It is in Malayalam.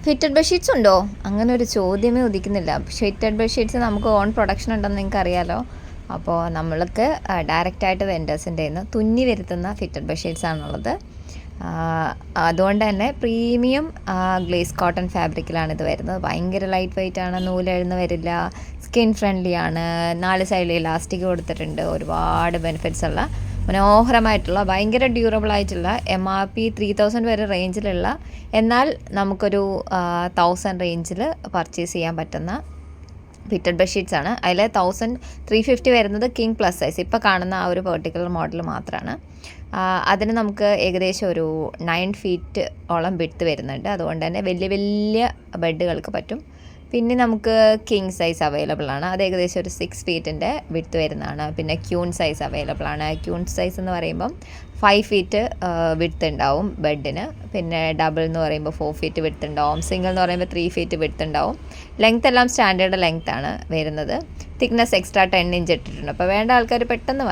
ഫിറ്റഡ് ബെഡ്ഷീറ്റ്സ് ഉണ്ടോ? അങ്ങനെ ഒരു ചോദ്യമേ ഉദിക്കുന്നില്ല. ഫിറ്റഡ് ബെഡ്ഷീറ്റ്സ് നമുക്ക് ഓൺ പ്രൊഡക്ഷൻ ഉണ്ടെന്ന് നിങ്ങൾക്ക് അറിയാലോ. അപ്പോൾ നമ്മൾക്ക് ഡയറക്റ്റായിട്ട് വെൻഡേഴ്സിൻ്റെ നിന്ന് തുന്നി വരുത്തുന്ന ഫിറ്റഡ് ബെഡ്ഷീറ്റ്സ് ആണുള്ളത്. അതുകൊണ്ട് തന്നെ പ്രീമിയം ഗ്ലേസ് കോട്ടൺ ഫാബ്രിക്കിലാണ് ഇത് വരുന്നത്. ഭയങ്കര ലൈറ്റ് വെയിറ്റ് ആണ്, നൂലെഴുന്ന് വരില്ല, സ്കിൻ ഫ്രണ്ട്ലി ആണ്, 4 സൈഡിൽ ഇലാസ്റ്റിക് കൊടുത്തിട്ടുണ്ട്. ഒരുപാട് ബെനിഫിറ്റ്സ് ഉള്ള മനോഹരമായിട്ടുള്ള ഭയങ്കര ഡ്യൂറബിൾ ആയിട്ടുള്ള MRP 3000 വരെ റേഞ്ചിലുള്ള, എന്നാൽ നമുക്കൊരു 1000 റേഞ്ചിൽ പർച്ചേസ് ചെയ്യാൻ പറ്റുന്ന ഫിറ്റഡ് ബെഡ്ഷീറ്റ്സ് ആണ്. അതിൽ 1350 വരുന്നത് കിങ് പ്ലസ് സൈസ്, ഇപ്പോൾ കാണുന്ന ആ ഒരു പെർട്ടിക്കുലർ മോഡൽ മാത്രമാണ്. അതിന് നമുക്ക് ഏകദേശം ഒരു 9 ഫീറ്റ് ഓളം വിഡ്ത്ത് വരുന്നുണ്ട്. അതുകൊണ്ട് തന്നെ വലിയ വലിയ ബെഡുകൾക്ക് പറ്റും. പിന്നെ നമുക്ക് കിങ് സൈസ് അവൈലബിൾ ആണ്. അത് ഏകദേശം ഒരു 6 ഫീറ്റിൻ്റെ വിഡ്ത്ത് വരുന്നതാണ്. പിന്നെ ക്യൂൺ സൈസ് അവൈലബിൾ ആണ്. ക്യൂൺ സൈസ് എന്ന് പറയുമ്പം 5 ഫീറ്റ് വിഡ്ത്ത് ഉണ്ടാവും ബെഡിന്. പിന്നെ ഡബിൾ എന്ന് പറയുമ്പോൾ 4 ഫീറ്റ് വിഡ്ത്ത് ഉണ്ടാവും. സിംഗിൾ എന്ന് പറയുമ്പോൾ 3 ഫീറ്റ് വിഡ്ത്ത് ഉണ്ടാവും. ലെങ്ത് എല്ലാം സ്റ്റാൻഡേർഡ് ലെങ്ത് ആണ് വരുന്നത്. തിക്നെസ് എക്സ്ട്രാ 10 ഇഞ്ച് ഇട്ടിട്ടുണ്ട്. അപ്പോൾ വേണ്ട ആൾക്കാർ പെട്ടെന്ന്